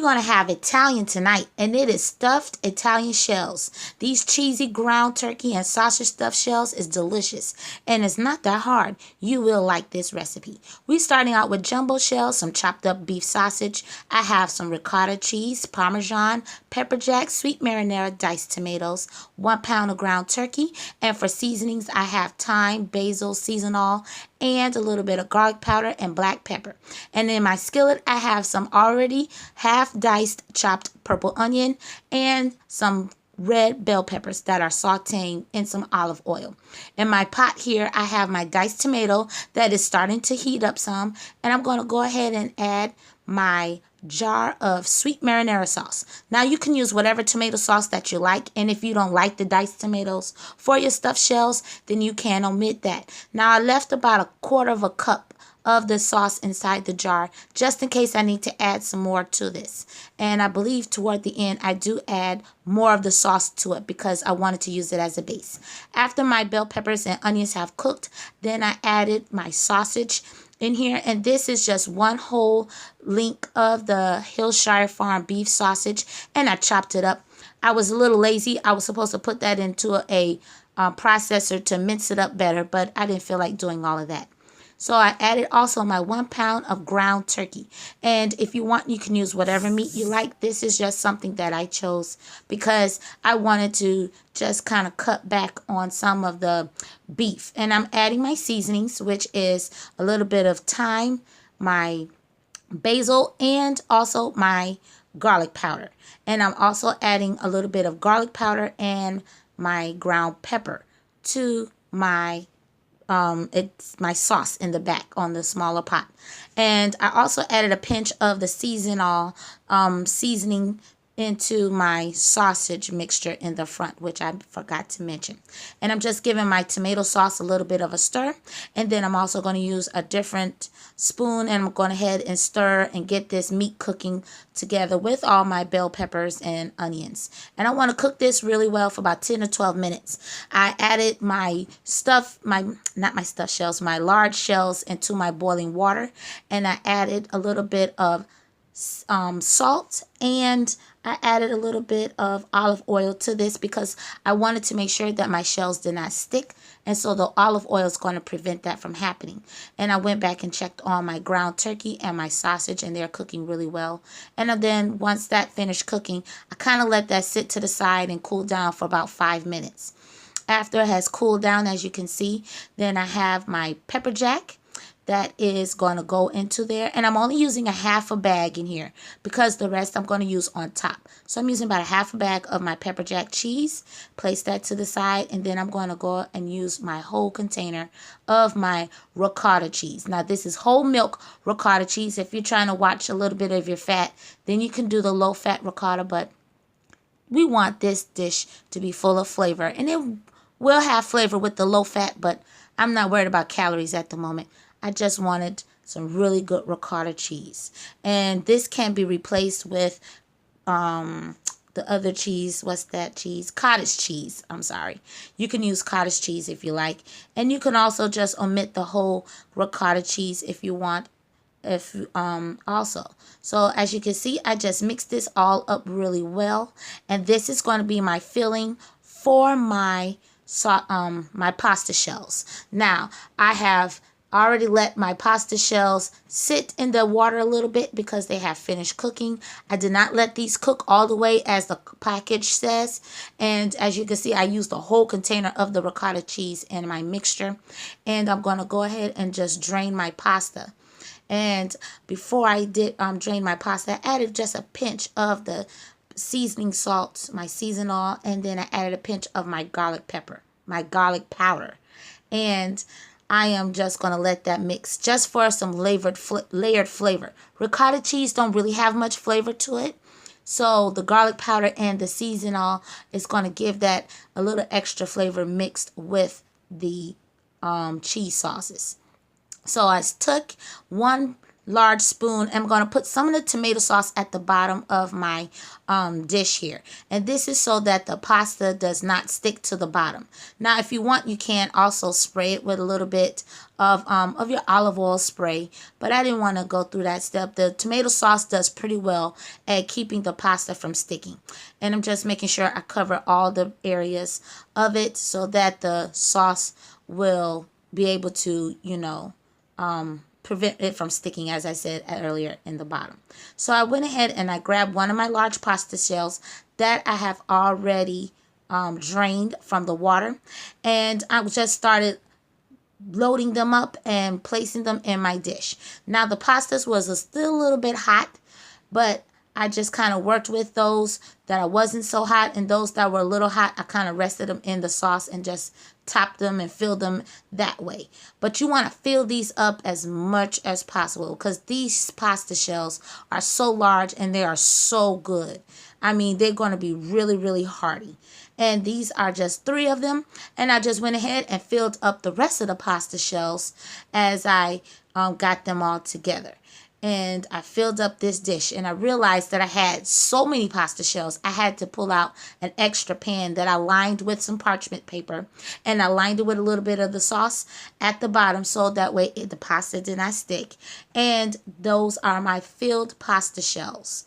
going to have Italian tonight, and it is stuffed Italian shells. These cheesy ground turkey and sausage stuffed shells is delicious, and it's not that hard. You will like this recipe. We're starting out with jumbo shells, some chopped up beef sausage. I have some ricotta cheese, parmesan, pepper jack, sweet marinara, diced tomatoes, 1 pound of ground turkey, and for seasonings I have thyme, basil, seasonal, and a little bit of garlic powder and black pepper. And in my skillet, I have some already half diced chopped purple onion and some red bell peppers that are sauteing in some olive oil. In my pot here, I have my diced tomato that is starting to heat up some, and I'm going to go ahead and add my jar of sweet marinara sauce. Now you can use whatever tomato sauce that you like, and if you don't like the diced tomatoes for your stuffed shells, then you can omit that. Now I left about 1/4 cup of the sauce inside the jar just in case I need to add some more to this. And I believe toward the end I do add more of the sauce to it because I wanted to use it as a base. After my bell peppers and onions have cooked, then I added my sausage in here, and this is just 1 whole link of the Hillshire farm beef sausage, and I chopped it up. I was a little lazy. I was supposed to put that into a processor to mince it up better, but I didn't feel like doing all of that. So I added also my 1 pound of ground turkey. And if you want, you can use whatever meat you like. This is just something that I chose because I wanted to just kind of cut back on some of the beef. And I'm adding my seasonings, which is a little bit of thyme, my basil, and also my garlic powder. And I'm also adding a little bit of garlic powder and my ground pepper to my it's my sauce in the back on the smaller pot. And I also added a pinch of the seasonal seasoning into my sausage mixture in the front, which I forgot to mention. And I'm just giving my tomato sauce a little bit of a stir. And then I'm also going to use a different spoon, and I'm going ahead and stir and get this meat cooking together with all my bell peppers and onions. And I want to cook this really well for about 10 to 12 minutes. I added my my large shells into my boiling water, and I added a little bit of salt, and I added a little bit of olive oil to this because I wanted to make sure that my shells did not stick, and so the olive oil is going to prevent that from happening. And I went back and checked on my ground turkey and my sausage, and they're cooking really well. And then once that finished cooking, I kind of let that sit to the side and cool down for about 5 minutes. After it has cooled down, as you can see, then I have my pepper jack that is going to go into there, and I'm only using a half a bag in here because the rest I'm going to use on top. So I'm using about a half a bag of my pepper jack cheese, place that to the side, and then I'm going to go and use my whole container of my ricotta cheese. Now this is whole milk ricotta cheese. If you're trying to watch a little bit of your fat, then you can do the low fat ricotta, but we want this dish to be full of flavor, and it will have flavor with the low fat, but I'm not worried about calories at the moment. I just wanted some really good ricotta cheese. And this can be replaced with the other cheese. What's that cheese? Cottage cheese. I'm sorry. You can use cottage cheese if you like. And you can also just omit the whole ricotta cheese if you want. Also. So as you can see, I just mixed this all up really well. And this is going to be my filling for my pasta shells. Now, I have already let my pasta shells sit in the water a little bit because they have finished cooking. I did not let these cook all the way as the package says. And as you can see, I used a whole container of the ricotta cheese in my mixture. And I'm going to go ahead and just drain my pasta. And before I did drain my pasta, I added just a pinch of the seasoning salt, my seasonal, and then I added a pinch of my garlic pepper, my garlic powder. And I am just going to let that mix just for some layered flavor. Ricotta cheese don't really have much flavor to it. So the garlic powder and the seasonal is going to give that a little extra flavor mixed with the cheese sauces. So I took 1 large spoon. I'm going to put some of the tomato sauce at the bottom of my dish here. And this is so that the pasta does not stick to the bottom. Now, if you want, you can also spray it with a little bit of your olive oil spray, but I didn't want to go through that step. The tomato sauce does pretty well at keeping the pasta from sticking. And I'm just making sure I cover all the areas of it so that the sauce will be able to, prevent it from sticking, as I said earlier, in the bottom. So I went ahead and I grabbed one of my large pasta shells that I have already drained from the water, and I just started loading them up and placing them in my dish. Now the pastas was still a little bit hot, but I just kind of worked with those that I wasn't so hot, and those that were a little hot, I kind of rested them in the sauce and just topped them and filled them that way. But you want to fill these up as much as possible because these pasta shells are so large and they are so good. I mean, they're going to be really, really hearty. And these are just 3 of them. And I just went ahead and filled up the rest of the pasta shells as I got them all together. And I filled up this dish, and I realized that I had so many pasta shells, I had to pull out an extra pan that I lined with some parchment paper, and I lined it with a little bit of the sauce at the bottom so that way the pasta did not stick. And those are my filled pasta shells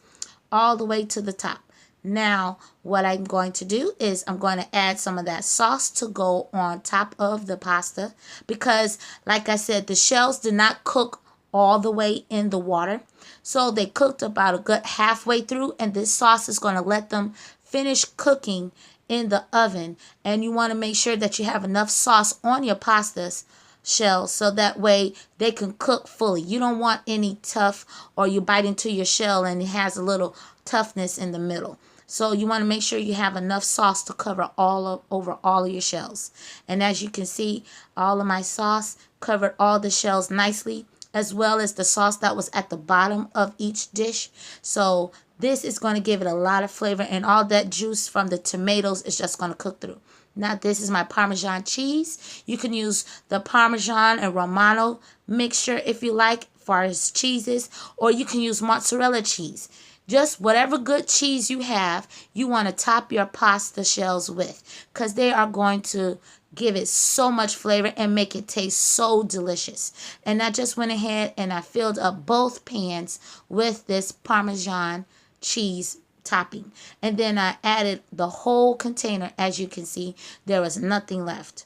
all the way to the top. Now, what I'm going to do is I'm going to add some of that sauce to go on top of the pasta because, like I said, the shells did not cook all the way in the water. So they cooked about a good halfway through, and this sauce is going to let them finish cooking in the oven. And you want to make sure that you have enough sauce on your pastas shells so that way they can cook fully. You don't want any tough, or you bite into your shell and it has a little toughness in the middle. So you want to make sure you have enough sauce to cover over all of your shells. And as you can see, all of my sauce covered all the shells nicely, as well as the sauce that was at the bottom of each dish. So this is going to give it a lot of flavor, and all that juice from the tomatoes is just going to cook through. Now this is my Parmesan cheese. You can use the Parmesan and Romano mixture if you like for as cheeses, or you can use mozzarella cheese. Just whatever good cheese you have, you want to top your pasta shells with, because they are going to give it so much flavor and make it taste so delicious. And I just went ahead and I filled up both pans with this Parmesan cheese topping. And then I added the whole container. As you can see, there was nothing left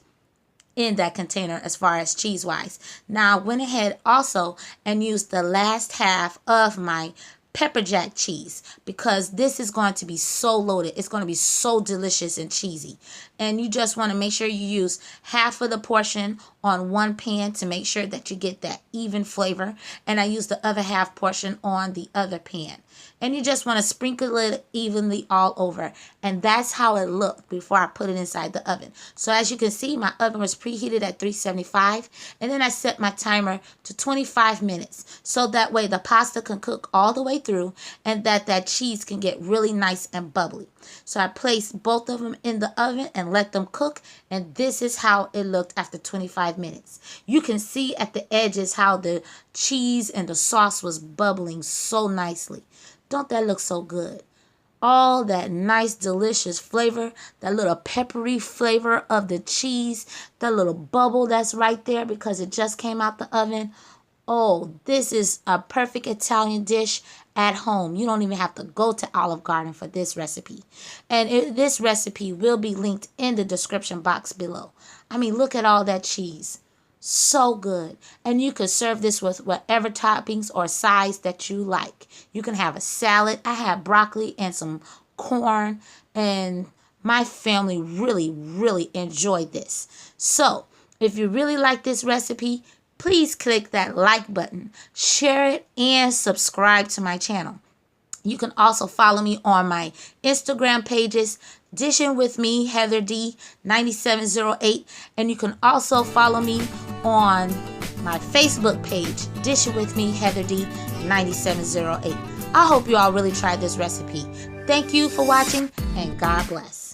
in that container as far as cheese wise. Now I went ahead also and used the last half of my pepper jack cheese, because this is going to be so loaded. It's going to be so delicious and cheesy. And you just want to make sure you use half of the portion on one pan to make sure that you get that even flavor. And I use the other half portion on the other pan. And you just want to sprinkle it evenly all over. And that's how it looked before I put it inside the oven. So as you can see, my oven was preheated at 375. And then I set my timer to 25 minutes. So that way the pasta can cook all the way through, and that cheese can get really nice and bubbly. So I placed both of them in the oven and let them cook. And this is how it looked after 25 minutes. You can see at the edges how the cheese and the sauce was bubbling so nicely. Don't that look so good? All that nice, delicious flavor, that little peppery flavor of the cheese, that little bubble that's right there because it just came out the oven. Oh, this is a perfect Italian dish at home. You don't even have to go to Olive Garden for this recipe. And this recipe will be linked in the description box below. I mean, look at all that cheese. So good. And you could serve this with whatever toppings or sides that you like. You can have a salad. I had broccoli and some corn, and my family really, really enjoyed this. So if you really like this recipe, please click that like button, share it, and subscribe to my channel. You can also follow me on my Instagram pages, Dishing With Me, Heather D 9708. And you can also follow me on my Facebook page, Dishing With Me, Heather D 9708. I hope you all really tried this recipe. Thank you for watching, and God bless.